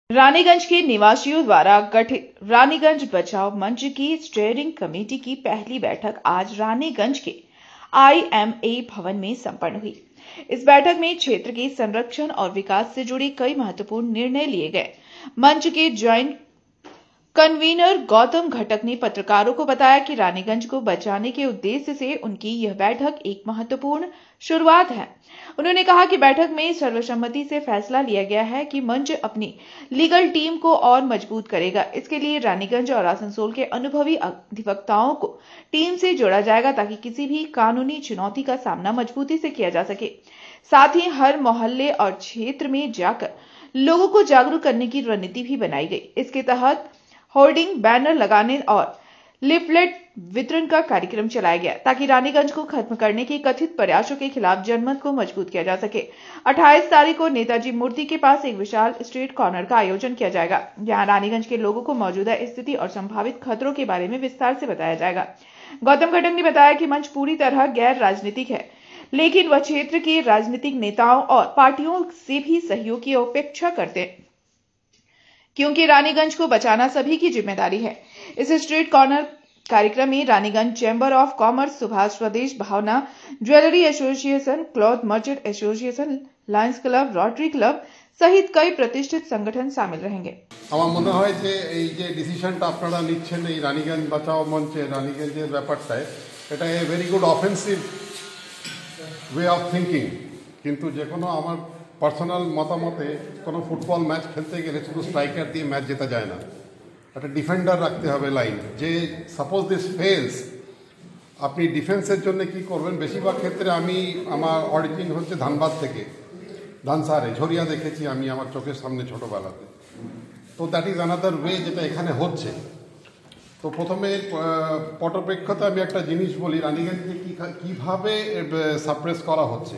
रानीगंज के निवासियों द्वारा गठित रानीगंज बचाओ मंच की स्टीयरिंग कमेटी की पहली बैठक आज रानीगंज के IMA भवन में संपन्न हुई। इस बैठक में क्षेत्र के संरक्षण और विकास से जुड़े कई महत्वपूर्ण निर्णय लिए गए। मंच के ज्वाइंट कन्वीनर गौतम घटक ने पत्रकारों को बताया कि रानीगंज को बचाने के उद्देश्य से उनकी यह बैठक एक महत्वपूर्ण शुरुआत है। उन्होंने कहा कि बैठक में सर्वसम्मति से फैसला लिया गया है कि मंच अपनी लीगल टीम को और मजबूत करेगा। इसके लिए रानीगंज और आसनसोल के अनुभवी अधिवक्ताओं को टीम से जोड़ा जाएगा ताकि किसी भी कानूनी चुनौती का सामना मजबूती से किया जा सके। साथ ही हर मोहल्ले और क्षेत्र में जाकर लोगों को जागरूक करने की रणनीति भी बनाई गई। इसके तहत होर्डिंग, बैनर लगाने और लिफलेट वितरण का कार्यक्रम चलाया गया ताकि रानीगंज को खत्म करने के कथित प्रयासों के खिलाफ जनमत को मजबूत किया जा सके। 28 तारीख को नेताजी मूर्ति के पास एक विशाल स्ट्रीट कॉर्नर का आयोजन किया जाएगा, जहां रानीगंज के लोगों को मौजूदा स्थिति और संभावित खतरों के बारे में विस्तार से बताया जाएगा। गौतम घटक ने बताया कि मंच पूरी तरह गैर राजनीतिक है, लेकिन वह क्षेत्र के राजनीतिक नेताओं और पार्टियों से भी सहयोग की अपेक्षा करते हैं, क्योंकि रानीगंज को बचाना सभी की जिम्मेदारी है। इस स्ट्रीट कॉर्नर कार्यक्रम में Raniganj chamber of commerce, Subhash Swadesh Bhavna jewellery association, cloth merchant association, Lions Club, Rotary Club सहित कई प्रतिष्ठित संगठन शामिल रहेंगे। আমার মনে হয় যে এই যে ডিসিশনটা আপনারা নিচ্ছেন এই রানীগঞ্জ বাঁচাও মঞ্চে রানীগঞ্জের ব্যাপারটায় এটা a very good offensive way of thinking, কিন্তু যে কোনো আমার পার্সোনাল মতামতে কোনো ফুটবল ম্যাচ খেলতে গেলে শুধু স্ট্রাইকার দিয়ে ম্যাচ জেতা যায় না, একটা ডিফেন্ডার রাখতে হবে লাইন। যে সাপোজ দিস ফেলস, আপনি ডিফেন্সের জন্য কি করবেন? বেশিরভাগ ক্ষেত্রে আমি আমার অরিজিন হচ্ছে ধানবাদ থেকে, ধানসারে ঝরিয়া দেখেছি আমি আমার চোখের সামনে ছোটোবেলাতে। তো দ্যাট ইজ আনাদার ওয়ে যেটা এখানে হচ্ছে। তো প্রথমে পটপ্রেক্ষতে আমি একটা জিনিস বলি, রানীগঞ্জকে কীভাবে সাপ্রেস করা হচ্ছে।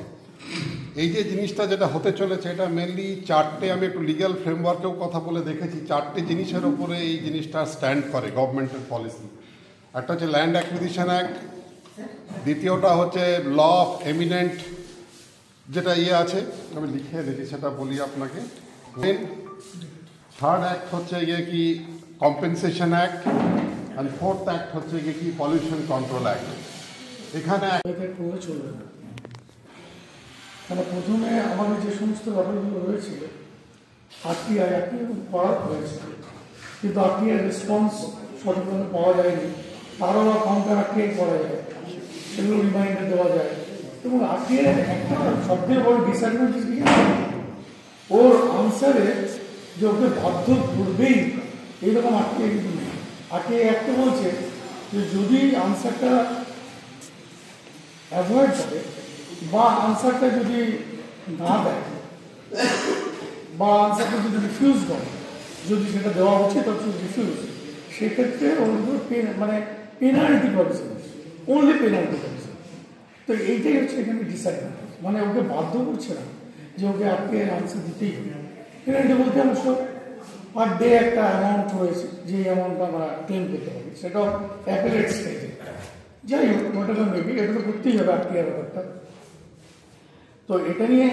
এই যে জিনিসটা যেটা হতে চলেছে এটা মেনলি চারটে, আমি একটু লিগ্যাল ফ্রেমওয়ার্কেও কথা বলে দেখেছি, চারটে জিনিসের ওপরে এই জিনিসটা স্ট্যান্ড করে গভর্নমেন্টের পলিসি। একটা হচ্ছে ল্যান্ড অ্যাকুইজিশন অ্যাক্ট, দ্বিতীয়টা হচ্ছে ল অফ এমিনেন্ট যেটা আছে, আমি লিখে রেখেছি সেটা বলি আপনাকে। থার্ড অ্যাক্ট হচ্ছে গিয়ে কি compensation act, and fourth act হচ্ছে গিয়ে কি পলিউশন কন্ট্রোল অ্যাক্ট। এখানে চলবে না, মানে প্রথমে আমাদের যে সমস্ত ব্যাপারগুলো রয়েছিল আরটিআই করা হয়েছিল, কিন্তু আরটিআই রেসপন্স সঠিকভাবে পাওয়া যায়নি। আরও কাউন্টার আরটিআই করা যায়, সেগুলো রিমাইন্ডার দেওয়া যায়। এবং আরটিআই একটা সবথেকে বড় ডিসঅ্যাডভান্টেজ কি, ওর আনসারে যে ওকে বাধ্য করবেই এইরকম আরটিআই কিন্তু নেই। আরটিআই একটা বলছে যে যদি আনসারটা অ্যাভয়েড করে বা আনসারটা যদি না দেয় বা আনসারটা যদি রিফিউজ করে, যদি সেটা দেওয়া উচিত হচ্ছে রিফিউজ, সেক্ষেত্রে ওর মানে penalty policy, only penalty policy. তো এইটাই হচ্ছে এখানে ডিসঅ্যাডভান্টেজ, মানে ওকে বাধ্য করছে না যে ওকে আজকে আনসার দিতেই হবে। পেনাল্টি বলতে অবশ্য পার ডে একটা অ্যামাউন্ট রয়েছে, যে অ্যামাউন্টটা আমরা ক্লেম করতে পারি, সেটাও অ্যাপেলেট স্টেজে। যাই হোক, ওটা মেবি এটা তো করতেই হবে আরটিআই ব্যাপারটা। তো এটা নিয়ে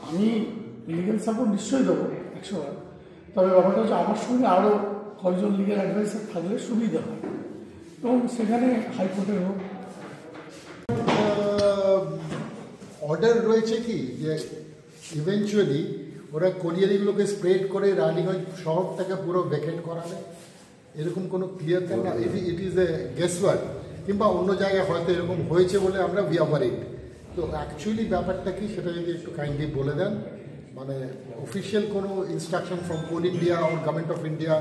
আমি লিগাল সাপোর্ট নিশ্চয়ই দেবো 100বার। তবে ব্যাপারটা হচ্ছে আমার সঙ্গে আরও কয়েকজন লিগাল অ্যাডভাইসার থাকলে সুবিধা হয়, এবং সেখানে হাইকোর্টের হোক অর্ডার রয়েছে কি যে ইভেনচুয়ালি ওরা কোরিয়ারিগুলোকে স্প্রেড করে রানীগঞ্জ শহরটাকে পুরো ভ্যাকেন্ট করাবে, এরকম কোনো ক্লিয়ার থাকে না। ইট ইজ এ গেসওয়ার্ক, কিংবা অন্য জায়গায় হয়তো এরকম হয়েছে বলে আমরা উই আর ওয়ারিড। তো অ্যাকচুয়ালি ব্যাপারটা কি সেটা যদি একটু কাইন্ডলি বলে দেন, মানে অফিসিয়াল কোনো ইনস্ট্রাকশন ফ্রম কোল ইন্ডিয়া আর গভর্নমেন্ট অফ ইন্ডিয়া,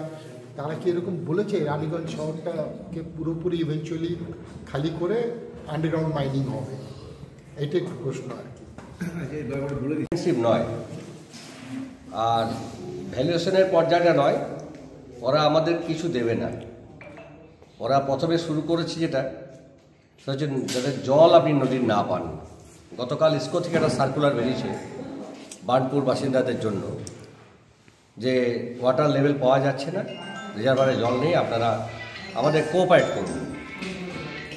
তারা কি এরকম বলেছে রানীগঞ্জ শহরটাকে পুরোপুরি ইভেনচুয়ালি খালি করে আন্ডারগ্রাউন্ড মাইনিং হবে? এইটা একটু প্রশ্ন আর কি। নয় আর ভ্যালুয়েশনের পর্যায়টা নয়, ওরা আমাদের কিছু দেবে না। ওরা প্রথমে শুরু করেছে যেটা হচ্ছে যাতে জল আপনি নদীর না পান। গতকাল ইসকো থেকে একটা সার্কুলার বেরিয়েছে বার্নপুর বাসিন্দাদের জন্য, যে ওয়াটার লেভেল পাওয়া যাচ্ছে না, রিজার্ভারে জল নেই, আপনারা আমাদের কোঅপারেট করুন।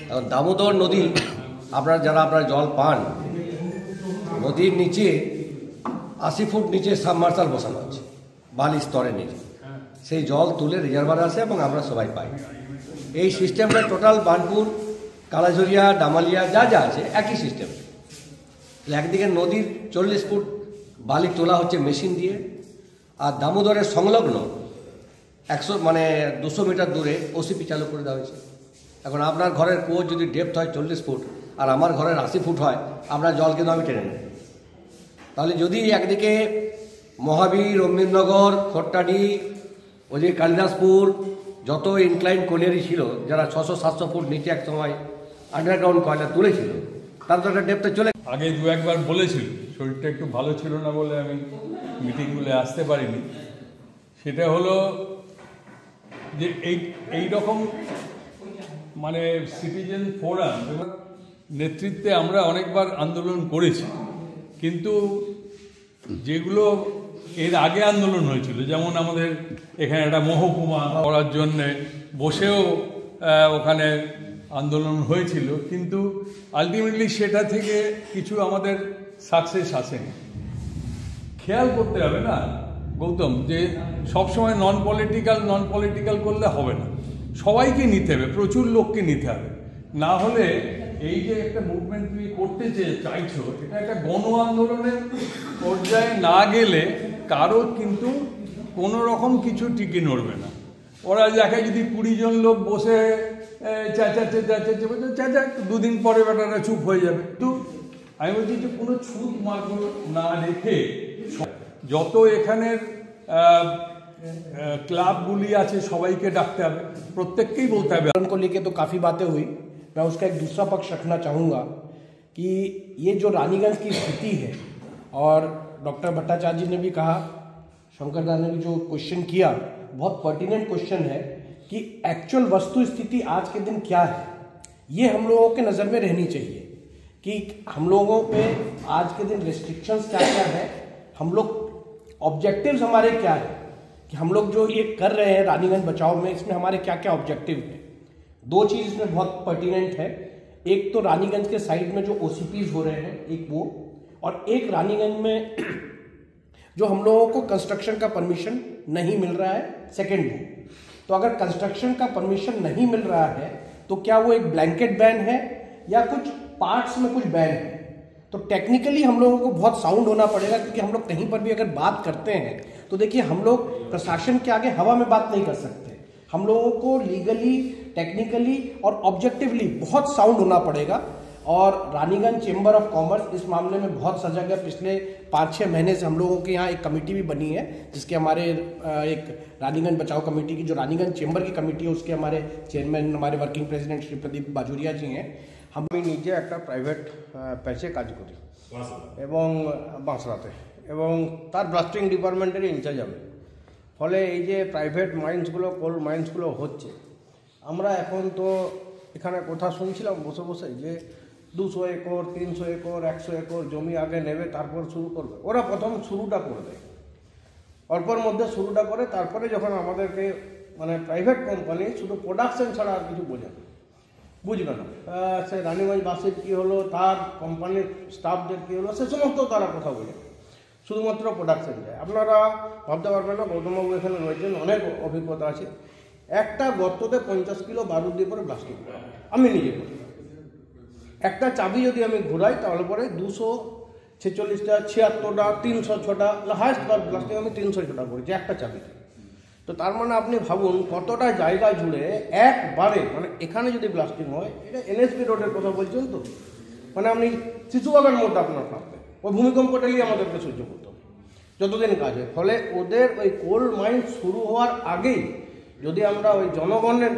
এখন দামোদর নদী আপনারা জল পান, নদীর নিচে 80 ফুট নিচে সাবমার্সাল বসানো আছে। বালি স্তরে নিচে, সেই জল তুলে রিজার্ভারে আসে এবং আমরা সবাই পাই। এই সিস্টেমটা টোটাল বার্নপুর, কালাঝরিয়া, ডামালিয়া যা যা আছে একই সিস্টেম। একদিকে নদীর 40 ফুট বালি তোলা হচ্ছে মেশিন দিয়ে, আর দামোদরের সংলগ্ন 200 মিটার দূরে ওসিপি চালু করে দেওয়া হয়েছে। এখন আপনার ঘরের কুয়োর যদি ডেপথ হয় 40 ফুট আর আমার ঘরের 80 ফুট হয়, আপনার জল কিন্তু আমি টেনে নেব। তাহলে যদি একদিকে মহাবীর, অমৃতনগর, খট্টাডি, ওদিকে কালিদাসপুর, যত ইনক্লাইন কোলিয়ারি ছিল যারা 600-700 ফুট নিচে এক সময় আন্ডারগ্রাউন্ড কয়লা তুলেছিল, তার তো একটা ডেপথে চলে। আগে দু একবার বলেছিল, শরীরটা একটু ভালো ছিল না বলে আমি মিটিংগুলো আসতে পারিনি। সেটা হলো যে এই রকম সিটিজেন ফোরাম নেতৃত্বে আমরা অনেকবার আন্দোলন করেছি, কিন্তু যেগুলো এর আগে আন্দোলন হয়েছিল, যেমন আমাদের এখানে একটা মহকুমা করার জন্যে বসেও ওখানে আন্দোলন হয়েছিল, কিন্তু আলটিমেটলি সেটা থেকে কিছু আমাদের সাকসেস আসেনি। খেয়াল করতে হবে না গৌতম, যে সবসময় নন পলিটিক্যাল করলে হবে না, সবাইকে নিতে হবে, প্রচুর লোককে নিতে হবে। না হলে এই যে একটা মুভমেন্ট তুমি করতে চাইছো, এটা একটা গণ আন্দোলনের পর্যায়ে না গেলে কারো কিন্তু কোনো রকম কিছু টিকে নড়বে না। ওরা দেখে যদি 20 জন লোক বসে চেঁচাচ্ছে, 2 দিন পরে বেটারা চুপ হয়ে যাবে। কিন্তু আমি বলছি যে কোনো ছুট মার্গ না রেখে যত এখানের ক্লাবগুলি আছে সবাইকে ডাকতে হবে, প্রত্যেককেই বলতে হবে। को लेके तो काफ़ी बातें हुई। मैं उसका एक दूसरा पक्ष रखना चाहूँगा कि ये जो रानीगंज की स्थिति है, और डॉक्टर भट्टाचार्य जी ने भी कहा, शंकर दा ने भी जो क्वेश्चन किया, बहुत पर्टिनेंट क्वेश्चन है कि एक्चुअल वस्तु स्थिति आज के दिन क्या है, ये हम लोगों के नज़र में रहनी चाहिए कि हम लोगों पे आज के दिन रिस्ट्रिक्शंस क्या क्या है, हम लोग ऑब्जेक्टिव्स हमारे क्या है, कि हम लोग जो ये कर रहे हैं रानीगंज बचाओ में, इसमें हमारे क्या क्या ऑब्जेक्टिव है। 2 चीज़ इसमें बहुत पर्टिनेंट है। एक तो रानीगंज के साइड में जो OCPs हो रहे हैं, एक वो, और एक रानीगंज में जो हम लोगों को कंस्ट्रक्शन का परमिशन नहीं मिल रहा है, सेकेंड वो। तो अगर कंस्ट्रक्शन का परमिशन नहीं मिल रहा है तो क्या वो एक ब्लैंकेट बैन है या कुछ पार्ट्स में कुछ बैन है। तो टेक्निकली हम लोगों को बहुत साउंड होना पड़ेगा, क्योंकि हम लोग कहीं पर भी अगर बात करते हैं तो देखिए, हम लोग प्रशासन के आगे हवा में बात नहीं कर सकते। हम लोगों को लीगली, टेक्निकली और ऑब्जेक्टिवली बहुत साउंड होना पड़ेगा। और रानीगंज चेंबर ऑफ कॉमर्स इस मामले में बहुत सजग है। पिछले 5-6 महीने से हम लोगों के यहाँ एक कमेटी भी बनी है, जिसके हमारे एक रानीगंज बचाओ कमेटी की, जो रानीगंज चेंबर की कमेटी है, उसके हमारे चेयरमैन, हमारे वर्किंग प्रेसिडेंट श्री प्रदीप बाजुरिया जी हैं। আমি নিজে একটা প্রাইভেট প্যাচে কাজ করি এবং বাঁশড়াতে, এবং তার ব্লাস্টিং ডিপার্টমেন্টের ইনচার্জ আমি। ফলে এই যে প্রাইভেট মাইন্সগুলো, কোল মাইন্সগুলো হচ্ছে, আমরা এখন তো এখানে কথা শুনছিলাম বসে বসে যে 200 একর, 300 একর, 100 একর জমি আগে নেবে, তারপর শুরু করবে। ওরা প্রথম শুরুটা করে দেয়, অল্পর মধ্যে শুরুটা করে, তারপরে যখন আমাদেরকে প্রাইভেট কোম্পানি শুধু প্রোডাকশন ছাড়া আর কিছু বুঝবে না, সে রানীগঞ্জবাসীর কী হলো, তার কোম্পানির স্টাফদের কী হলো, সে সমস্ত তারা কথা বলে, শুধুমাত্র প্রোডাকশন যায়। আপনারা ভাবতে পারবেন না, গৌতমবাবু এখানে রয়েছেন, অনেক অভিজ্ঞতা আছে। একটা গর্ততে 50 কিলো বারুদ দিয়ে পরে ব্লাস্টিং করা, আমি নিজে করি। একটা চাবি যদি আমি ঘুরাই তাহলে পরে 246টা, 76টা, 306টা, হায়েস্ট ব্লাস্টিং আমি 306টা করেছি একটা চাবিতে। তো তার মানে আপনি ভাবুন কতটা জায়গা জুড়ে একবারে, এখানে যদি ব্লাস্টিং হয়, এটা NSP রোডের কথা বলছেন তো, আপনি শিশুবাগান মোড়টা আপনার থাকবে, ওই ভূমিকম্পটাই আমাদেরকে সহ্য করতে হবে যতদিন কাজ হয়। ফলে ওদের ওই কোল মাইন শুরু হওয়ার আগেই যদি আমরা ওই জনগণের,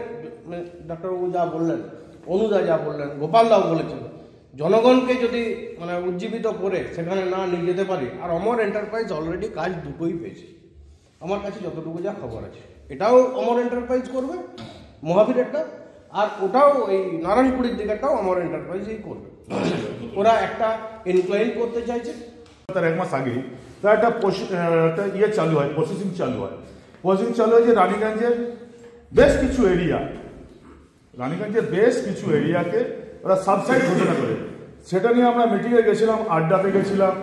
ডাক্তারবাবু যা বললেন, অনুদা যা বললেন, গোপালদাও বলেছেন, জনগণকে যদি উজ্জীবিত করে সেখানে না নিয়ে যেতে পারি। আর অমর এন্টারপ্রাইজ অলরেডি কাজ দুটোই পেয়েছে, আমার কাছে যতটুকু যা খবর আছে। এটাও অমর এন্টারপ্রাইজ করবে, মহাবীরেরটা, আর ওটাও এই নারায়ণপুরের দিকেরটাও অমর এন্টারপ্রাইজই করবে। ওরা একটা ইনক্লাইন করতে চাইছে। তার 1 মাস আগেই তার একটা ইয়ে চালু হয়, প্রসেসিং চালু হয় যে রানীগঞ্জের বেশ কিছু এরিয়াকে ওরা সাবসাইড ঘোষণা করে। সেটা নিয়ে আমরা মিটিংয়ে গেছিলাম, আড্ডাতে গেছিলাম,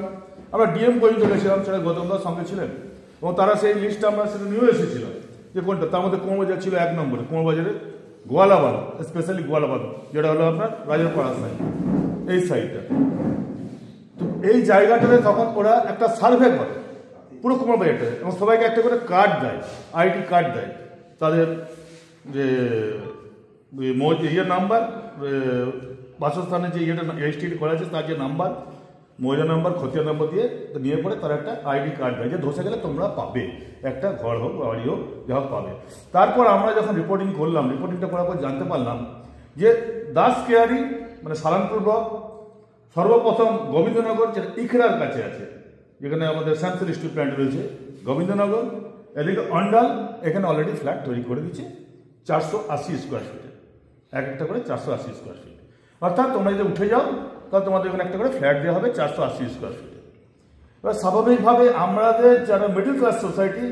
আমরা ডিএম পর্যন্ত গেছিলাম, সেটা গৌতমদার সঙ্গে ছিলেন। এবং তারা সেই লিস্টটা আমরা সেটা নিয়ে এসেছিলাম যে কোনটা, তার মধ্যে কুমারবাজার ছিল 1 নম্বরে, কুমারবাজারে গোয়ালাবাদ, স্পেশালি গোয়ালাবাদ, যেটা হলো আপনার রাজারপাড়া সাইড, এই সাইডটা। তো এই জায়গাটাতে তখন ওরা একটা সার্ভে করে পুরো কুমারবাজারটা, এবং সবাইকে একটা করে কার্ড দেয়, আইডি কার্ড দেয়, তাদের যে ইয়ের নাম্বার, বাসস্থানের যে ইয়েটা রেজিস্ট্রি করা আছে তার যে নাম্বার, মহিলা নাম্বার, খতিয়ান নাম্বার দিয়ে নিয়ে পরে তারা একটা আইডি কার্ড দেয় যে ধসে গেলে তোমরা পাবে, একটা ঘর হোক বাড়ি হোক যা হোক পাবে। তারপর আমরা যখন রিপোর্টিং করলাম, রিপোর্টিংটা করার পর জানতে পারলাম যে দাস কেয়ারি মানে সালানপুর ব্লক, সর্বপ্রথম গোবিন্দনগর যেটা ইখড়ার কাছে আছে, যেখানে আমাদের স্যামসেল স্টিল প্ল্যান্ট রয়েছে, গোবিন্দনগর, এদিকে অন্ডাল, এখানে অলরেডি ফ্ল্যাট তৈরি করে দিচ্ছে 480 স্কোয়ার ফিটে, এক একটা করে 480 স্কোয়ার ফিট। অর্থাৎ তোমরা যদি উঠে যাও তাহলে তোমাদের এখানে একটা করে ফ্ল্যাট দেওয়া হবে 480 স্কোয়ার ফিটে। এবার স্বাভাবিকভাবে আমাদের যারা মিডল ক্লাস সোসাইটি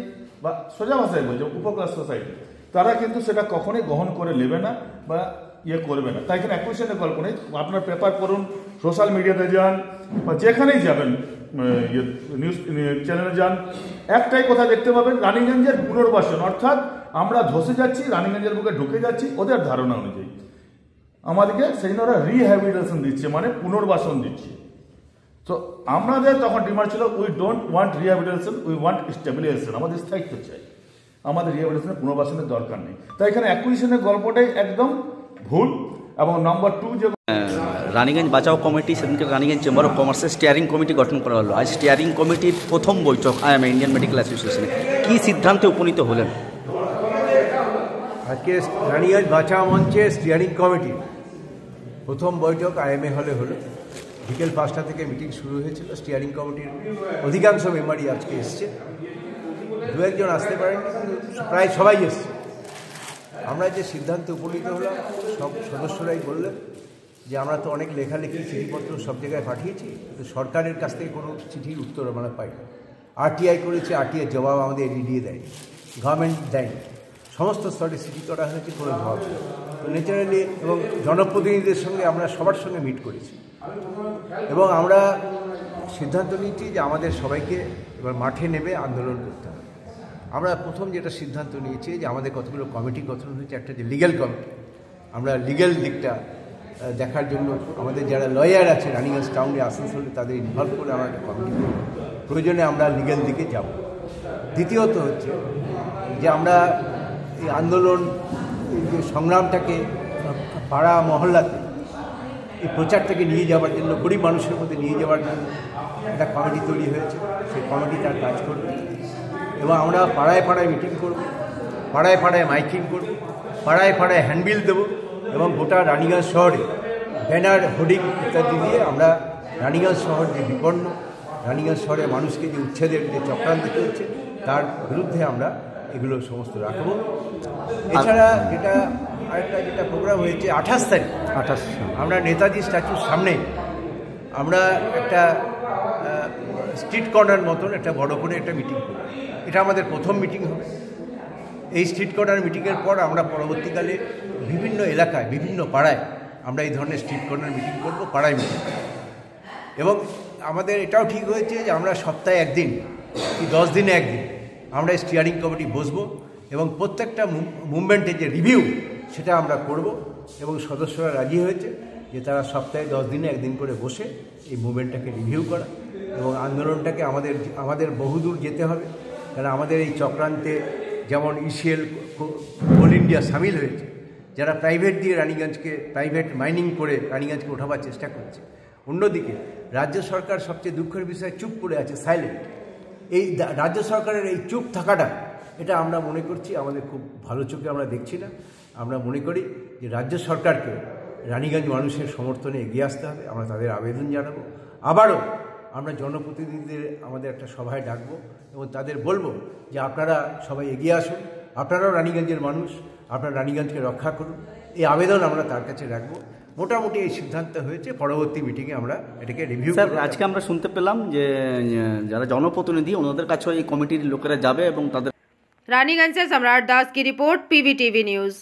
বা সোজা ভাষায় বলছে উপর ক্লাস সোসাইটি, তারা কিন্তু সেটা কখনোই গ্রহণ করে নেবে না বা ইয়ে করবে না। তাই এখানে অ্যাকুইজিশনের গল্প নেই, আপনার পেপার পড়ুন, সোশ্যাল মিডিয়াতে যান বা যেখানেই যাবেন, নিউজ চ্যানেলে যান, একটাই কথা দেখতে পাবেন, রানীগঞ্জের পুনর্বাসন, অর্থাৎ আমরা ধসে যাচ্ছি, রানীগঞ্জের বুকে ঢুকে যাচ্ছি ওদের ধারণা অনুযায়ী। আমাদেরকে সেই জন্য ওরা রিহ্যাবিলিটেশন দিচ্ছে, মানে পুনর্বাসন দিচ্ছে। তো আমাদের তখন ডিমান্ড ছিল we don't want rehabilitation, we want stabilisation, আমাদের স্থায়িত্ব চাই, আমাদের রিহ্যাবিলিটেশনের পুনর্বাসনের দরকার নেই। তাই এখানে অ্যাকুইজিশনের গল্পটাই একদম ভুল। এবং নম্বর 2 যে রানীগঞ্জ বাঁচাও কমিটি, সেদিনকে রানীগঞ্জ চেম্বার অফ কমার্সের স্টিয়ারিং কমিটি গঠন করা হলো। আজ স্টিয়ারিং কমিটির প্রথম বৈঠক ইন্ডিয়ান মেডিকেল অ্যাসোসিয়েশনে, কী সিদ্ধান্তে উপনীত হলেন? আজকে রানীগঞ্জ বাঁচাও মঞ্চের স্টিয়ারিং কমিটি প্রথম বৈঠক IMA হলে হলো। বিকেল 5টা থেকে মিটিং শুরু হয়েছিল। স্টিয়ারিং কমিটির অধিকাংশ মেম্বারই আজকে এসছে, 2-1 আসতে পারেন, প্রায় সবাই এসছে। আমরা যে সিদ্ধান্তে উপনীত হলাম, সব সদস্যরাই বললেন যে আমরা তো অনেক লেখালেখি চিঠিপত্র সব জায়গায় পাঠিয়েছি, কিন্তু সরকারের কাছ থেকে কোনো চিঠির উত্তর আমরা পাই। RTI করেছি, RTI জবাব আমাদের এড়িয়ে দেয়নি, গভর্নমেন্ট দেয়নি। সমস্ত স্তরে চিঠি করা হয়েছে, কোনো জবাব নেই। তো ন্যাচারালি এবং জনপ্রতিনিধিদের সঙ্গে আমরা সবার সঙ্গে মিট করেছি এবং আমরা সিদ্ধান্ত নিয়েছি যে আমাদের সবাইকে এবার মাঠে নেমে আন্দোলন করতে হবে। আমরা প্রথম যেটা সিদ্ধান্ত নিয়েছি যে আমাদের কতগুলো কমিটি গঠন হয়েছে, একটা যে লিগ্যাল কমিটি, আমরা লিগ্যাল দিকটা দেখার জন্য আমাদের যারা লয়ার আছে রানীগঞ্জ টাউনে, আসানসোলে, তাদের ইনভলভ করে আমরা একটা কমিটি করব, প্রয়োজনে আমরা লিগ্যাল দিকে যাব। দ্বিতীয়ত হচ্ছে যে আমরা এই আন্দোলন, এই যে সংগ্রামটাকে পাড়া মহল্লাতে এই প্রচারটাকে নিয়ে যাওয়ার জন্য, গরিব মানুষের মধ্যে নিয়ে যাওয়ার জন্য একটা কমিটি তৈরি হয়েছে। সেই কমিটি তার কাজ করবে এবং আমরা পাড়ায় পাড়ায় মিটিং করব, পাড়ায় পাড়ায় মাইকিং করব, পাড়ায় পাড়ায় হ্যান্ডবিল দেবো এবং গোটা রানীগঞ্জ শহরে ব্যানার, হোর্ডিং ইত্যাদি দিয়ে আমরা রানীগঞ্জ শহর যে বিপন্ন, রানীগঞ্জ শহরে মানুষকে যে উচ্ছেদের যে চক্রান্ত চলছে তার বিরুদ্ধে আমরা এগুলো সমস্ত রাখবো। এছাড়া যেটা আরেকটা যেটা প্রোগ্রাম হয়েছে 28 তারিখ, আমরা নেতাজি স্ট্যাচুর সামনে আমরা একটা স্ট্রিট কর্নার মতন একটা বড় করে একটা মিটিং করব। এটা আমাদের প্রথম মিটিং হবে। এই স্ট্রিট কর্নার মিটিংয়ের পর আমরা পরবর্তীকালে বিভিন্ন এলাকায়, বিভিন্ন পাড়ায় আমরা এই ধরনের স্ট্রিট কর্নার মিটিং করব, পাড়ায় মিটিং। এবং আমাদের এটাও ঠিক হয়েছে যে আমরা সপ্তাহে 1 দিন কি 10 দিনে 1 দিন আমরা স্টিয়ারিং কমিটি বসবো এবং প্রত্যেকটা মুভমেন্টের যে রিভিউ সেটা আমরা করব। এবং সদস্যরা রাজি হয়েছে যে তারা সপ্তাহে 10 দিনে 1 দিন করে বসে এই মুভমেন্টটাকে রিভিউ করা এবং আন্দোলনটাকে আমাদের বহুদূর যেতে হবে। কারণ আমাদের এই চক্রান্তে যেমন ECL, কোল ইন্ডিয়া সামিল হয়েছে, যারা প্রাইভেট দিয়ে রানীগঞ্জকে, প্রাইভেট মাইনিং করে রানীগঞ্জকে ওঠাবার চেষ্টা করছে। অন্যদিকে রাজ্য সরকার সবচেয়ে দুঃখের বিষয়ে চুপ করে আছে, সাইলেন্ট। এই রাজ্য সরকারের এই চুপ থাকাটা, এটা আমরা মনে করছি আমাদের খুব ভালো চোখে আমরা দেখছি না। আমরা মনে করি যে রাজ্য সরকারকে রানীগঞ্জ মানুষের সমর্থনে এগিয়ে আসতে হবে। আমরা তাদের আবেদন জানাবো। আবারও আমরা জনপ্রতিনিধিদের আমাদের একটা সভায় ডাকবো এবং তাদের বলবো যে আপনারা সবাই এগিয়ে আসুন, আপনারাও রানীগঞ্জের মানুষ, আপনারা রানীগঞ্জকে রক্ষা করুন। এই আবেদন আমরা তার কাছে রাখবো। মোটামুটি এই সিদ্ধান্ত হয়েছে, পরবর্তী মিটিংয়ে আমরা এটাকে রিভিউ করব। আজকে আমরা শুনতে পেলাম যে যারা জনপ্রতিনিধি ওনাদের কাছেও এই কমিটির লোকেরা যাবে এবং তাদের। रानीगंज से सम्राट दास की रिपोर्ट, PVTV न्यूज।